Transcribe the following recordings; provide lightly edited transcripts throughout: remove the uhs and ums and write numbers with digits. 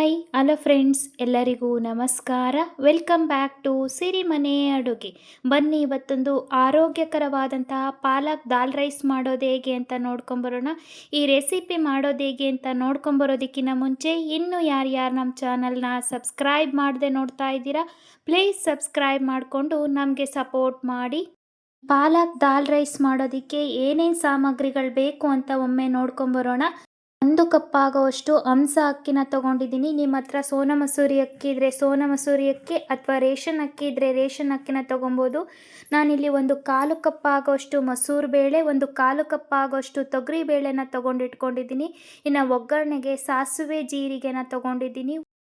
Hi hello friends, ಎಲ್ಲರಿಗೂ ನಮಸ್ಕಾರ. Welcome back to Sirimane ಅಡುಗೆ. ಬನ್ನಿ ಇವತ್ತೊಂದು ಆರೋಗ್ಯಕರವಾದಂತಹ ಪಾಲಕ್ ದಾಲ್ ರೈಸ್ ಮಾಡೋದು ಹೇಗೆ ಅಂತ ನೋಡ್ಕೊಂಬರೋಣ. ಈ ರೆಸಿಪಿ ಮಾಡೋದು ಹೇಗೆ ಅಂತ ನೋಡ್ಕೊಂಬರೋದಕ್ಕಿಂತ ಮುಂಚೆ ಇನ್ನೂ ಯಾರ್ಯಾರು ನಮ್ಮ ಚಾನಲ್ನ ಸಬ್ಸ್ಕ್ರೈಬ್ ಮಾಡದೆ ನೋಡ್ತಾ ಇದ್ದೀರಾ, ಪ್ಲೀಸ್ ಸಬ್ಸ್ಕ್ರೈಬ್ ಮಾಡಿಕೊಂಡು ನಮಗೆ ಸಪೋರ್ಟ್ ಮಾಡಿ. ಪಾಲಕ್ ದಾಲ್ ರೈಸ್ ಮಾಡೋದಕ್ಕೆ ಏನೇನು ಸಾಮಗ್ರಿಗಳು ಬೇಕು ಅಂತ ಒಮ್ಮೆ ನೋಡ್ಕೊಂಬರೋಣ. 1 ಕಪ್ ಆಗೋವಷ್ಟು ಹಂಸ ಅಕ್ಕಿನ ತೊಗೊಂಡಿದ್ದೀನಿ. ನಿಮ್ಮ ಹತ್ರ ಸೋನಾ ಮಸೂರಿ ಅಕ್ಕಿ ಇದ್ದರೆ ಸೋನಾ ಮಸೂರಿ ಅಕ್ಕಿ ಅಥವಾ ರೇಷನ್ ಅಕ್ಕಿ ಇದ್ದರೆ ರೇಷನ್ ಅಕ್ಕಿನ ತೊಗೊಬೋದು. ನಾನಿಲ್ಲಿ 1/4 ಕಪ್ ಆಗೋಷ್ಟು ಮಸೂರು ಬೇಳೆ, 1/4 ಕಪ್ ಆಗೋಷ್ಟು ತೊಗರಿ ಬೇಳೆನ ತೊಗೊಂಡಿಟ್ಕೊಂಡಿದ್ದೀನಿ. ಇನ್ನು ಒಗ್ಗರಣೆಗೆ ಸಾಸಿವೆ ಜೀರಿಗೆನ ತೊಗೊಂಡಿದ್ದೀನಿ.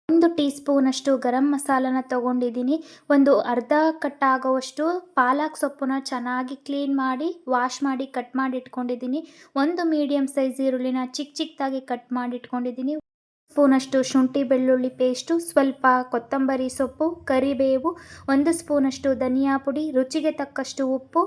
1 ಟೀ ಸ್ಪೂನಷ್ಟು ಗರಂ ಮಸಾಲನ ತೊಗೊಂಡಿದ್ದೀನಿ. ಒಂದು ಅರ್ಧ ಕಟ್ ಆಗೋವಷ್ಟು ಪಾಲಕ್ ಸೊಪ್ಪನ್ನ ಚೆನ್ನಾಗಿ ಕ್ಲೀನ್ ಮಾಡಿ ವಾಶ್ ಮಾಡಿ ಕಟ್ ಮಾಡಿ ಇಟ್ಕೊಂಡಿದ್ದೀನಿ. 1 ಮೀಡಿಯಮ್ ಸೈಜ್ ಈರುಳ್ಳಿನ ಚಿಕ್ಕದಾಗಿ ಕಟ್ ಮಾಡಿ ಇಟ್ಕೊಂಡಿದ್ದೀನಿ. ಸ್ಪೂನಷ್ಟು ಶುಂಠಿ ಬೆಳ್ಳುಳ್ಳಿ ಪೇಸ್ಟು, ಸ್ವಲ್ಪ ಕೊತ್ತಂಬರಿ ಸೊಪ್ಪು, ಕರಿಬೇವು, 1 ಸ್ಪೂನಷ್ಟು ಧನಿಯಾ ಪುಡಿ, ರುಚಿಗೆ ತಕ್ಕಷ್ಟು ಉಪ್ಪು,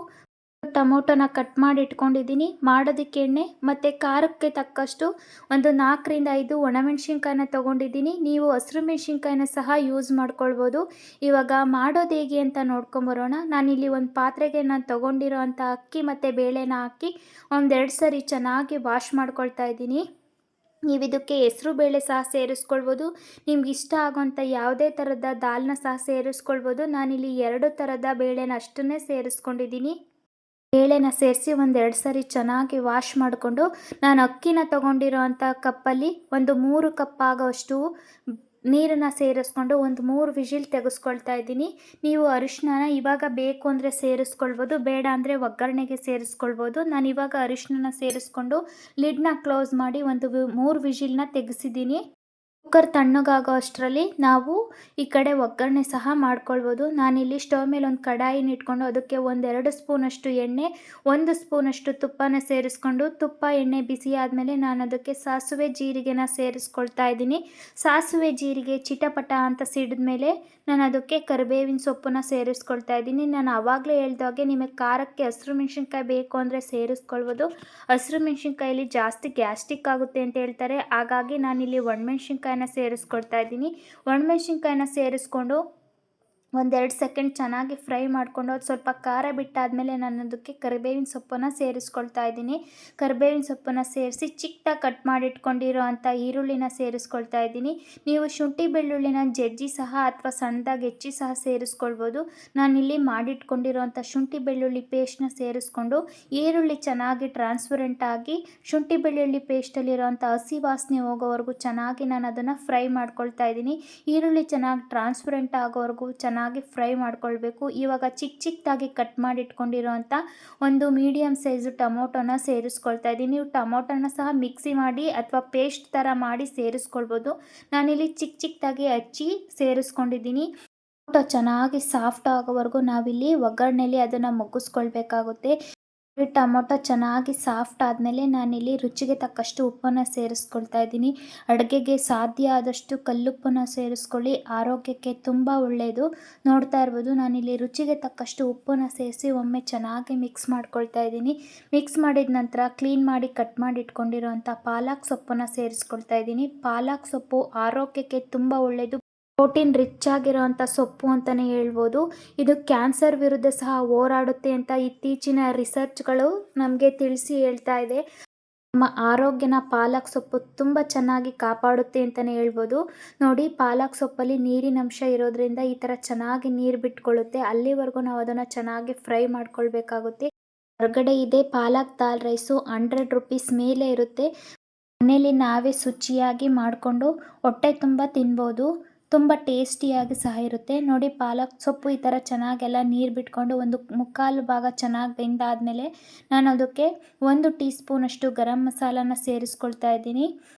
ಟೊಮೊಟೊನ ಕಟ್ ಮಾಡಿ ಇಟ್ಕೊಂಡಿದ್ದೀನಿ. ಮಾಡೋದಕ್ಕೆ ಎಣ್ಣೆ ಮತ್ತು ಖಾರಕ್ಕೆ ತಕ್ಕಷ್ಟು ಒಂದು 4ರಿಂದ 5 ಒಣಮೆಣ್ಸಿನ್ಕಾಯಿನ ತೊಗೊಂಡಿದ್ದೀನಿ. ನೀವು ಹಸಿರು ಮೆಣಸಿನ್ಕಾಯಿನ ಸಹ ಯೂಸ್ ಮಾಡ್ಕೊಳ್ಬೋದು. ಇವಾಗ ಮಾಡೋದು ಹೇಗೆ ಅಂತ ನೋಡ್ಕೊಂಬರೋಣ. ನಾನಿಲ್ಲಿ ಒಂದು ಪಾತ್ರೆಗೆ ನಾನು ತೊಗೊಂಡಿರೋ ಅಂಥ ಅಕ್ಕಿ ಮತ್ತು ಬೇಳೆನ ಹಾಕಿ 1-2 ಸರಿ ಚೆನ್ನಾಗಿ ವಾಶ್ ಮಾಡ್ಕೊಳ್ತಾ ಇದ್ದೀನಿ. ನೀವು ಇದಕ್ಕೆ ಹೆಸರು ಬೇಳೆ ಸಹ ಸೇರಿಸ್ಕೊಳ್ಬೋದು. ನಿಮ್ಗೆ ಇಷ್ಟ ಆಗೋಂಥ ಯಾವುದೇ ಥರದ ದಾಲ್ನ ಸಹ ಸೇರಿಸ್ಕೊಳ್ಬೋದು. ನಾನಿಲ್ಲಿ 2 ಥರದ ಬೇಳೆನ ಅಷ್ಟನ್ನೇ ಸೇರಿಸ್ಕೊಂಡಿದ್ದೀನಿ. ಬೇಳೆನ ಸೇರಿಸಿ 1-2 ಸರಿ ಚೆನ್ನಾಗಿ ವಾಶ್ ಮಾಡಿಕೊಂಡು, ನಾನು ಅಕ್ಕಿನ ತೊಗೊಂಡಿರೋ ಅಂಥ ಕಪ್ಪಲ್ಲಿ ಒಂದು 3 ಕಪ್ ಆಗೋಷ್ಟು ನೀರನ್ನು ಸೇರಿಸ್ಕೊಂಡು ಒಂದು 3 ವಿಷಿಲ್ ತೆಗೆಸ್ಕೊಳ್ತಾ ಇದ್ದೀನಿ. ನೀವು ಅರಿಶಿನ ಇವಾಗ ಬೇಕು ಅಂದರೆ ಸೇರಿಸ್ಕೊಳ್ಬೋದು, ಬೇಡ ಅಂದರೆ ಒಗ್ಗರಣೆಗೆ ಸೇರಿಸ್ಕೊಳ್ಬೋದು. ನಾನು ಇವಾಗ ಅರಿಶಿನ ಸೇರಿಸ್ಕೊಂಡು ಲಿಡ್ನ ಕ್ಲೋಸ್ ಮಾಡಿ ಒಂದು 3 ವಿಷಿಲ್ನ ತೆಗೆಸಿದ್ದೀನಿ. ಕುಕ್ಕರ್ ತಣ್ಣಗಾಗೋ ಅಷ್ಟರಲ್ಲಿ ನಾವು ಈ ಕಡೆ ಒಗ್ಗರಣೆ ಸಹ ಮಾಡ್ಕೊಳ್ಬೋದು. ನಾನಿಲ್ಲಿ ಸ್ಟವ್ ಮೇಲೆ ಒಂದು ಕಡಾಯಿನ ಇಟ್ಕೊಂಡು ಅದಕ್ಕೆ 1-2 ಸ್ಪೂನಷ್ಟು ಎಣ್ಣೆ, 1 ಸ್ಪೂನಷ್ಟು ತುಪ್ಪನ ಸೇರಿಸ್ಕೊಂಡು, ತುಪ್ಪ ಎಣ್ಣೆ ಬಿಸಿ ಆದಮೇಲೆ ನಾನು ಅದಕ್ಕೆ ಸಾಸಿವೆ ಜೀರಿಗೆನ ಸೇರಿಸ್ಕೊಳ್ತಾ ಇದ್ದೀನಿ. ಸಾಸಿವೆ ಜೀರಿಗೆ ಚಿಟಪಟ ಅಂತ ಸಿಡಿದ ಮೇಲೆ ನಾನು ಅದಕ್ಕೆ ಕರಿಬೇವಿನ ಸೊಪ್ಪನ್ನ ಸೇರಿಸ್ಕೊಳ್ತಾ ಇದ್ದೀನಿ. ನಾನು ಆವಾಗಲೇ ಹೇಳ್ದಾಗೆ ನಿಮಗೆ ಖಾರಕ್ಕೆ ಹಸಿರು ಮೆಣಸಿನ್ಕಾಯಿ ಬೇಕು ಅಂದರೆ ಸೇರಿಸ್ಕೊಳ್ಬೋದು. ಹಸಿರು ಮೆಣಸಿನ್ಕಾಯಲ್ಲಿ ಜಾಸ್ತಿ ಗ್ಯಾಸ್ಟ್ರಿಕ್ ಆಗುತ್ತೆ ಅಂತ ಹೇಳ್ತಾರೆ, ಹಾಗಾಗಿ ನಾನಿಲ್ಲಿ ಒಣಮೆಣ್ಸಿನ್ಕಾಯಿನ ಸೇರಿಸ್ಕೊಳ್ತಾ ಇದ್ದೀನಿ. ಒಣಮೆಣ್ಸಿನ್ಕಾಯಿನ ಸೇರಿಸ್ಕೊಂಡು 1-2 ಸೆಕೆಂಡ್ ಚೆನ್ನಾಗಿ ಫ್ರೈ ಮಾಡಿಕೊಂಡು ಅದು ಸ್ವಲ್ಪ ಖಾರ ಬಿಟ್ಟಾದಮೇಲೆ ನಾನು ಅದಕ್ಕೆ ಕರಿಬೇವಿನ ಸೊಪ್ಪನ್ನು ಸೇರಿಸ್ಕೊಳ್ತಾ ಇದ್ದೀನಿ. ಕರಿಬೇವಿನ ಸೊಪ್ಪನ್ನು ಸೇರಿಸಿ ಚಿಕ್ಕದಾಗಿ ಕಟ್ ಮಾಡಿ ಇಟ್ಕೊಂಡಿರೋ ಅಂಥ ಈರುಳ್ಳಿನ ಸೇರಿಸ್ಕೊಳ್ತಾ ಇದ್ದೀನಿ. ನೀವು ಶುಂಠಿ ಬೆಳ್ಳುಳ್ಳಿನ ಜಜ್ಜಿ ಸಹ ಅಥವಾ ಸಣ್ಣದಾಗಿ ಹೆಚ್ಚಿ ಸಹ ಸೇರಿಸ್ಕೊಳ್ಬೋದು. ನಾನಿಲ್ಲಿ ಮಾಡಿಟ್ಕೊಂಡಿರೋ ಅಂಥ ಶುಂಠಿ ಬೆಳ್ಳುಳ್ಳಿ ಪೇಸ್ಟ್ನ ಸೇರಿಸ್ಕೊಂಡು ಈರುಳ್ಳಿ ಚೆನ್ನಾಗಿ ಟ್ರಾನ್ಸ್ಪರೆಂಟ್ ಆಗಿ ಶುಂಠಿ ಬೆಳ್ಳುಳ್ಳಿ ಪೇಸ್ಟಲ್ಲಿರೋ ಅಂಥ ಹಸಿ ವಾಸನೆ ಹೋಗೋವರೆಗೂ ಚೆನ್ನಾಗಿ ನಾನು ಅದನ್ನು ಫ್ರೈ ಮಾಡ್ಕೊಳ್ತಾ ಇದ್ದೀನಿ. ಈರುಳ್ಳಿ ಚೆನ್ನಾಗಿ ಟ್ರಾನ್ಸ್ಪರೆಂಟ್ ಆಗೋವರೆಗೂ ಚೆನ್ನಾಗಿ ಫ್ರೈ ಮಾಡ್ಕೊಳ್ಬೇಕು. ಇವಾಗ ಚಿಕ್ಕದಾಗಿ ಕಟ್ ಮಾಡಿ ಇಟ್ಕೊಂಡಿರೋ ಅಂಥ ಒಂದು ಮೀಡಿಯಮ್ ಸೈಜು ಟೊಮೊಟೊನ ಸೇರಿಸ್ಕೊಳ್ತಾ ಇದ್ದೀನಿ. ನೀವು ಟೊಮೊಟೊನ ಸಹ ಮಿಕ್ಸಿ ಮಾಡಿ ಅಥವಾ ಪೇಸ್ಟ್ ಥರ ಮಾಡಿ ಸೇರಿಸ್ಕೊಳ್ಬೋದು. ನಾನಿಲ್ಲಿ ಚಿಕ್ಕದಾಗಿ ಹಚ್ಚಿ ಸೇರಿಸ್ಕೊಂಡಿದ್ದೀನಿ. ಟೊಮೊಟೊ ಚೆನ್ನಾಗಿ ಸಾಫ್ಟ್ ಆಗೋವರೆಗೂ ನಾವಿಲ್ಲಿ ಒಗ್ಗರಣೆಯಲ್ಲಿ ಅದನ್ನು ಮುಗಿಸ್ಕೊಳ್ಬೇಕಾಗುತ್ತೆ. ಟೊಮೊಟೊ ಚೆನ್ನಾಗಿ ಸಾಫ್ಟ್ ಆದಮೇಲೆ ನಾನಿಲ್ಲಿ ರುಚಿಗೆ ತಕ್ಕಷ್ಟು ಉಪ್ಪನ್ನು ಸೇರಿಸ್ಕೊಳ್ತಾ ಇದ್ದೀನಿ. ಅಡುಗೆಗೆ ಸಾಧ್ಯ ಆದಷ್ಟು ಕಲ್ಲುಪ್ಪನ್ನು ಸೇರಿಸ್ಕೊಳ್ಳಿ, ಆರೋಗ್ಯಕ್ಕೆ ತುಂಬ ಒಳ್ಳೆಯದು. ನೋಡ್ತಾ ಇರ್ಬೋದು ನಾನಿಲ್ಲಿ ರುಚಿಗೆ ತಕ್ಕಷ್ಟು ಉಪ್ಪನ್ನು ಸೇರಿಸಿ ಒಮ್ಮೆ ಚೆನ್ನಾಗಿ ಮಿಕ್ಸ್ ಮಾಡ್ಕೊಳ್ತಾ ಇದ್ದೀನಿ. ಮಿಕ್ಸ್ ಮಾಡಿದ ನಂತರ ಕ್ಲೀನ್ ಮಾಡಿ ಕಟ್ ಮಾಡಿ ಇಟ್ಕೊಂಡಿರೋ ಅಂಥ ಪಾಲಕ್ ಸೊಪ್ಪನ್ನು ಸೇರಿಸ್ಕೊಳ್ತಾ ಇದ್ದೀನಿ. ಪಾಲಕ್ ಸೊಪ್ಪು ಆರೋಗ್ಯಕ್ಕೆ ತುಂಬ ಒಳ್ಳೆಯದು. ಪ್ರೋಟೀನ್ ರಿಚ್ ಆಗಿರೋ ಅಂಥ ಸೊಪ್ಪು ಅಂತಲೇ ಹೇಳ್ಬೋದು. ಇದು ಕ್ಯಾನ್ಸರ್ ವಿರುದ್ಧ ಸಹ ಹೋರಾಡುತ್ತೆ ಅಂತ ಇತ್ತೀಚಿನ ರಿಸರ್ಚ್ಗಳು ನಮಗೆ ತಿಳಿಸಿ ಹೇಳ್ತಾ ಇದೆ. ನಮ್ಮ ಆರೋಗ್ಯನ ಪಾಲಕ್ ಸೊಪ್ಪು ತುಂಬ ಚೆನ್ನಾಗಿ ಕಾಪಾಡುತ್ತೆ ಅಂತಲೇ ಹೇಳ್ಬೋದು. ನೋಡಿ, ಪಾಲಕ್ ಸೊಪ್ಪಲ್ಲಿ ನೀರಿನಂಶ ಇರೋದ್ರಿಂದ ಈ ಥರ ಚೆನ್ನಾಗಿ ನೀರು ಬಿಟ್ಕೊಳ್ಳುತ್ತೆ. ಅಲ್ಲಿವರೆಗೂ ನಾವು ಅದನ್ನು ಚೆನ್ನಾಗಿ ಫ್ರೈ ಮಾಡ್ಕೊಳ್ಬೇಕಾಗುತ್ತೆ. ಹೊರಗಡೆ ಇದೆ ಪಾಲಕ್ ದಾಲ್ ರೈಸು 100 ರೂಪೀಸ್ ಮೇಲೆ ಇರುತ್ತೆ. ಮನೇಲಿ ನಾವೇ ಶುಚಿಯಾಗಿ ಮಾಡಿಕೊಂಡು ಹೊಟ್ಟೆ ತುಂಬ ತಿನ್ಬೋದು. ತುಂಬ ಟೇಸ್ಟಿಯಾಗಿ ಸಹ ಇರುತ್ತೆ. ನೋಡಿ, ಪಾಲಕ್ ಸೊಪ್ಪು ಈ ಥರ ಚೆನ್ನಾಗೆಲ್ಲ ನೀರು ಬಿಟ್ಕೊಂಡು ಒಂದು 3/4 ಭಾಗ ಚೆನ್ನಾಗಿ ಬೆಂದಾದಮೇಲೆ ನಾನು ಅದಕ್ಕೆ 1 ಟೀ ಸ್ಪೂನಷ್ಟು ಗರಂ ಮಸಾಲಾನ ಸೇರಿಸ್ಕೊಳ್ತಾ ಇದ್ದೀನಿ.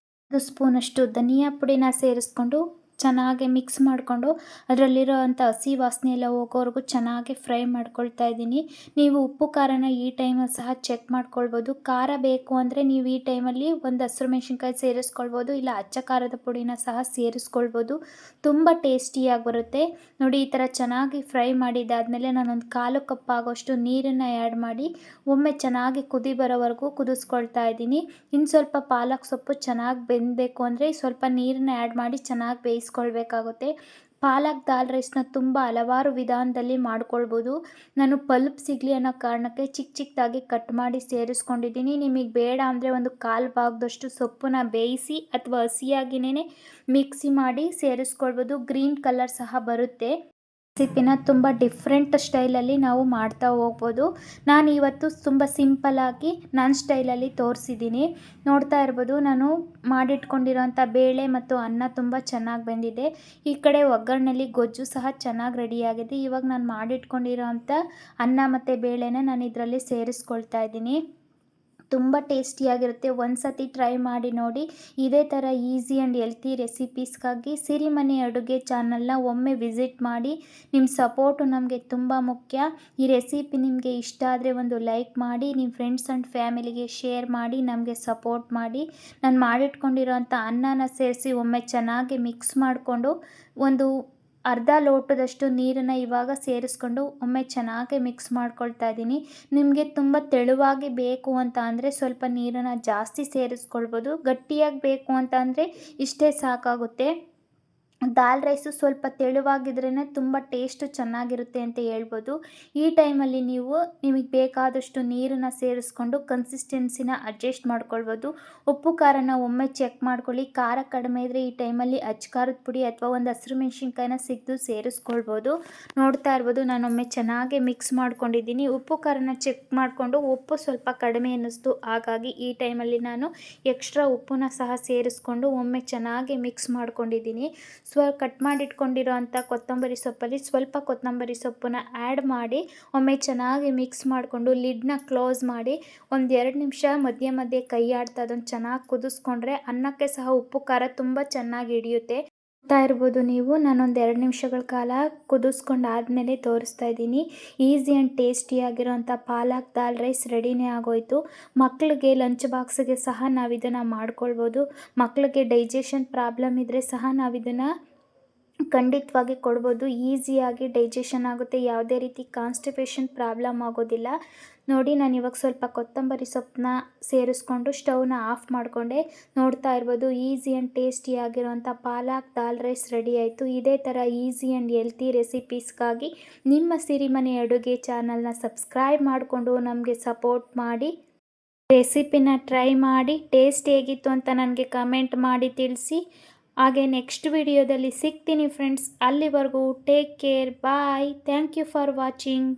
1 ಸ್ಪೂನಷ್ಟು ಧನಿಯಾ ಪುಡಿನ ಸೇರಿಸ್ಕೊಂಡು ಚೆನ್ನಾಗಿ ಮಿಕ್ಸ್ ಮಾಡಿಕೊಂಡು ಅದರಲ್ಲಿರೋ ಅಂಥ ಹಸಿ ವಾಸನೆ ಎಲ್ಲ ಹೋಗೋವರೆಗೂ ಚೆನ್ನಾಗಿ ಫ್ರೈ ಮಾಡ್ಕೊಳ್ತಾ ಇದ್ದೀನಿ. ನೀವು ಉಪ್ಪು ಖಾರನ ಈ ಟೈಮಲ್ಲಿ ಸಹ ಚೆಕ್ ಮಾಡ್ಕೊಳ್ಬೋದು. ಖಾರ ಬೇಕು ಅಂದರೆ ನೀವು ಈ ಟೈಮಲ್ಲಿ ಒಂದು ಹಸಿರು ಮೆಣಸಿನ್ಕಾಯಿ ಸೇರಿಸ್ಕೊಳ್ಬೋದು, ಇಲ್ಲ ಅಚ್ಚ ಖಾರದ ಪುಡಿನ ಸಹ ಸೇರಿಸ್ಕೊಳ್ಬೋದು. ತುಂಬ ಟೇಸ್ಟಿಯಾಗಿ ಬರುತ್ತೆ. ನೋಡಿ, ಈ ಥರ ಚೆನ್ನಾಗಿ ಫ್ರೈ ಮಾಡಿದ್ದಾದಮೇಲೆ ನಾನೊಂದು 1/4 ಕಪ್ ಆಗೋಷ್ಟು ನೀರನ್ನು ಆ್ಯಡ್ ಮಾಡಿ ಒಮ್ಮೆ ಚೆನ್ನಾಗಿ ಕುದಿ ಬರೋವರೆಗೂ ಕುದಿಸ್ಕೊಳ್ತಾ ಇದ್ದೀನಿ. ಇನ್ನು ಸ್ವಲ್ಪ ಪಾಲಕ್ ಸೊಪ್ಪು ಚೆನ್ನಾಗಿ ಬೆಂದಬೇಕು ಅಂದರೆ ಸ್ವಲ್ಪ ನೀರನ್ನ ಆ್ಯಡ್ ಮಾಡಿ ಚೆನ್ನಾಗಿ ಬೇಯಿಸ್ಕೊಳ್ಬೇಕಾಗುತ್ತೆ. ಪಾಲಕ್ ದಾಲ್ ರೈಸ್ನ ತುಂಬ ಹಲವಾರು ವಿಧಾನದಲ್ಲಿ ಮಾಡ್ಕೊಳ್ಬೋದು. ನಾನು ಪಲ್ಪ್ ಸಿಗಲಿ ಅನ್ನೋ ಕಾರಣಕ್ಕೆ ಚಿಕ್ಕ ಚಿಕ್ಕದಾಗಿ ಕಟ್ ಮಾಡಿ ಸೇರಿಸ್ಕೊಂಡಿದ್ದೀನಿ. ನಿಮಗೆ ಬೇಡ ಅಂದರೆ ಒಂದು 1/4 ಭಾಗದಷ್ಟು ಸೊಪ್ಪನ್ನ ಬೇಯಿಸಿ ಅಥವಾ ಹಸಿಯಾಗಿಯೇ ಮಿಕ್ಸಿ ಮಾಡಿ ಸೇರಿಸ್ಕೊಳ್ಬೋದು. ಗ್ರೀನ್ ಕಲರ್ ಸಹ ಬರುತ್ತೆ. ರೆಸಿಪಿನ ತುಂಬ ಡಿಫ್ರೆಂಟ್ ಸ್ಟೈಲಲ್ಲಿ ನಾವು ಮಾಡ್ತಾ ಹೋಗ್ಬೋದು. ನಾನು ಇವತ್ತು ತುಂಬ ಸಿಂಪಲ್ಲಾಗಿ ನನ್ನ ಸ್ಟೈಲಲ್ಲಿ ತೋರಿಸಿದ್ದೀನಿ. ನೋಡ್ತಾ ಇರ್ಬೋದು, ನಾನು ಮಾಡಿಟ್ಕೊಂಡಿರೋಂಥ ಬೇಳೆ ಮತ್ತು ಅನ್ನ ತುಂಬ ಚೆನ್ನಾಗಿ ಬೆಂದಿದೆ. ಈ ಕಡೆ ಒಗ್ಗರಣೆಲಿ ಗೊಜ್ಜು ಸಹ ಚೆನ್ನಾಗಿ ರೆಡಿಯಾಗಿದೆ. ಇವಾಗ ನಾನು ಮಾಡಿಟ್ಕೊಂಡಿರೋಂಥ ಅನ್ನ ಮತ್ತು ಬೇಳೆನ ನಾನು ಇದರಲ್ಲಿ ಸೇರಿಸ್ಕೊಳ್ತಾ ಇದ್ದೀನಿ. ತುಂಬ ಟೇಸ್ಟಿಯಾಗಿರುತ್ತೆ. ಒಂದು ಸತಿ ಟ್ರೈ ಮಾಡಿ ನೋಡಿ. ಇದೇ ಥರ ಈಸಿ ಆ್ಯಂಡ್ ಹೆಲ್ತಿ ರೆಸಿಪೀಸ್ಗಾಗಿ ಸಿರಿಮನೆ ಅಡುಗೆ ಚಾನಲ್ನ ಒಮ್ಮೆ ವಿಸಿಟ್ ಮಾಡಿ. ನಿಮ್ಮ ಸಪೋರ್ಟು ನಮಗೆ ತುಂಬ ಮುಖ್ಯ. ಈ ರೆಸಿಪಿ ನಿಮಗೆ ಇಷ್ಟ ಆದರೆ ಒಂದು ಲೈಕ್ ಮಾಡಿ, ನಿಮ್ಮ ಫ್ರೆಂಡ್ಸ್ ಆ್ಯಂಡ್ ಫ್ಯಾಮಿಲಿಗೆ ಶೇರ್ ಮಾಡಿ ನಮಗೆ ಸಪೋರ್ಟ್ ಮಾಡಿ. ನಾನು ಮಾಡಿಟ್ಕೊಂಡಿರೋಂಥ ಅನ್ನನ ಸೇರಿಸಿ ಒಮ್ಮೆ ಚೆನ್ನಾಗಿ ಮಿಕ್ಸ್ ಮಾಡಿಕೊಂಡು ಒಂದು ಅರ್ಧ ಲೋಟದಷ್ಟು ನೀರನ್ನು ಇವಾಗ ಸೇರಿಸ್ಕೊಂಡು ಒಮ್ಮೆ ಚೆನ್ನಾಗಿ ಮಿಕ್ಸ್ ಮಾಡ್ಕೊಳ್ತಾ ಇದ್ದೀನಿ. ನಿಮಗೆ ತುಂಬ ತೆಳುವಾಗಿ ಬೇಕು ಅಂತ ಅಂದರೆ ಸ್ವಲ್ಪ ನೀರನ್ನು ಜಾಸ್ತಿ ಸೇರಿಸ್ಕೊಳ್ಬೋದು. ಗಟ್ಟಿಯಾಗಿ ಬೇಕು ಅಂತ ಅಂದರೆ ಇಷ್ಟೇ ಸಾಕಾಗುತ್ತೆ. ದಾಲ್ ರೈಸು ಸ್ವಲ್ಪ ತೆಳುವಾಗಿದ್ರೇ ತುಂಬ ಟೇಸ್ಟು ಚೆನ್ನಾಗಿರುತ್ತೆ ಅಂತ ಹೇಳ್ಬೋದು. ಈ ಟೈಮಲ್ಲಿ ನೀವು ನಿಮಗೆ ಬೇಕಾದಷ್ಟು ನೀರನ್ನು ಸೇರಿಸ್ಕೊಂಡು ಕನ್ಸಿಸ್ಟೆನ್ಸಿನ ಅಡ್ಜಸ್ಟ್ ಮಾಡ್ಕೊಳ್ಬೋದು. ಉಪ್ಪು ಖಾರನ ಒಮ್ಮೆ ಚೆಕ್ ಮಾಡ್ಕೊಳ್ಳಿ. ಖಾರ ಕಡಿಮೆ ಇದ್ದರೆ ಈ ಟೈಮಲ್ಲಿ ಅಚ್ಚ ಖಾರದ ಪುಡಿ ಅಥವಾ ಒಂದು ಹಸಿರು ಮೆಣಸಿನ್ಕಾಯಿನ ಸಿಕ್ಕಿದ್ದು ಸೇರಿಸ್ಕೊಳ್ಬೋದು. ನೋಡ್ತಾ ಇರ್ಬೋದು, ನಾನೊಮ್ಮೆ ಚೆನ್ನಾಗಿ ಮಿಕ್ಸ್ ಮಾಡ್ಕೊಂಡಿದ್ದೀನಿ. ಉಪ್ಪು ಖಾರನ ಚೆಕ್ ಮಾಡಿಕೊಂಡು ಉಪ್ಪು ಸ್ವಲ್ಪ ಕಡಿಮೆ ಅನ್ನಿಸ್ತು, ಹಾಗಾಗಿ ಈ ಟೈಮಲ್ಲಿ ನಾನು ಎಕ್ಸ್ಟ್ರಾ ಉಪ್ಪನ್ನ ಸಹ ಸೇರಿಸ್ಕೊಂಡು ಒಮ್ಮೆ ಚೆನ್ನಾಗಿ ಮಿಕ್ಸ್ ಮಾಡ್ಕೊಂಡಿದ್ದೀನಿ. ಕಟ್ ಮಾಡಿಟ್ಕೊಂಡಿರೋ ಅಂಥ ಕೊತ್ತಂಬರಿ ಸೊಪ್ಪಲ್ಲಿ ಸ್ವಲ್ಪ ಕೊತ್ತಂಬರಿ ಸೊಪ್ಪನ್ನ ಆ್ಯಡ್ ಮಾಡಿ ಒಮ್ಮೆ ಚೆನ್ನಾಗಿ ಮಿಕ್ಸ್ ಮಾಡಿಕೊಂಡು ಲಿಡ್ನ ಕ್ಲೋಸ್ ಮಾಡಿ ಒಂದು 2 ನಿಮಿಷ ಮಧ್ಯೆ ಮಧ್ಯೆ ಕೈ ಆಡ್ತಾ ಅದನ್ನು ಚೆನ್ನಾಗಿ ಕುದಿಸ್ಕೊಂಡ್ರೆ ಅನ್ನಕ್ಕೆ ಸಹ ಉಪ್ಪು ಖಾರ ತುಂಬ ಚೆನ್ನಾಗಿ ಹಿಡಿಯುತ್ತೆ. ನೋಡ್ತಾ ಇರ್ಬೋದು ನೀವು, ನಾನೊಂದು 2 ನಿಮಿಷಗಳ ಕಾಲ ಕುದಿಸ್ಕೊಂಡಾದಮೇಲೆ ತೋರಿಸ್ತಾ ಇದ್ದೀನಿ. ಈಸಿ ಆ್ಯಂಡ್ ಟೇಸ್ಟಿಯಾಗಿರೋಂಥ ಪಾಲಕ್ ದಾಲ್ ರೈಸ್ ರೆಡಿನೇ ಆಗೋಯಿತು. ಮಕ್ಕಳಿಗೆ ಲಂಚ್ ಬಾಕ್ಸಿಗೆ ಸಹ ನಾವಿದನ್ನು ಮಾಡ್ಕೊಳ್ಬೋದು. ಮಕ್ಕಳಿಗೆ ಡೈಜೆಷನ್ ಪ್ರಾಬ್ಲಮ್ ಇದ್ದರೆ ಸಹ ನಾವಿದನ್ನು ಖಂಡಿತವಾಗಿ ಕೊಡ್ಬೋದು. ಈಸಿಯಾಗಿ ಡೈಜೆಷನ್ ಆಗುತ್ತೆ. ಯಾವುದೇ ರೀತಿ ಕಾನ್ಸ್ಟಿಪೇಷನ್ ಪ್ರಾಬ್ಲಮ್ ಆಗೋದಿಲ್ಲ. ನೋಡಿ, ನಾನು ಇವಾಗ ಸ್ವಲ್ಪ ಕೊತ್ತಂಬರಿ ಸೊಪ್ಪನ್ನ ಸೇರಿಸ್ಕೊಂಡು ಸ್ಟವ್ನ ಆಫ್ ಮಾಡಿಕೊಂಡೆ. ನೋಡ್ತಾ ಇರ್ಬೋದು, ಈಸಿ ಆ್ಯಂಡ್ ಟೇಸ್ಟಿಯಾಗಿರೋಂಥ ಪಾಲಕ್ ದಾಲ್ ರೈಸ್ ರೆಡಿ ಆಯಿತು. ಇದೇ ಥರ ಈಸಿ ಆ್ಯಂಡ್ ಹೆಲ್ತಿ ರೆಸಿಪೀಸ್ಗಾಗಿ ನಿಮ್ಮ ಸಿರಿಮನೆ ಅಡುಗೆ ಚಾನಲ್ನ ಸಬ್ಸ್ಕ್ರೈಬ್ ಮಾಡಿಕೊಂಡು ನಮಗೆ ಸಪೋರ್ಟ್ ಮಾಡಿ. ರೆಸಿಪಿನ ಟ್ರೈ ಮಾಡಿ ಟೇಸ್ಟ್ ಹೇಗಿತ್ತು ಅಂತ ನನಗೆ ಕಮೆಂಟ್ ಮಾಡಿ ತಿಳಿಸಿ. ಹಾಗೆ ನೆಕ್ಸ್ಟ್ ವಿಡಿಯೋದಲ್ಲಿ ಸಿಗ್ತೀನಿ ಫ್ರೆಂಡ್ಸ್. ಅಲ್ಲಿವರೆಗೂ take care, bye. Thank you for watching.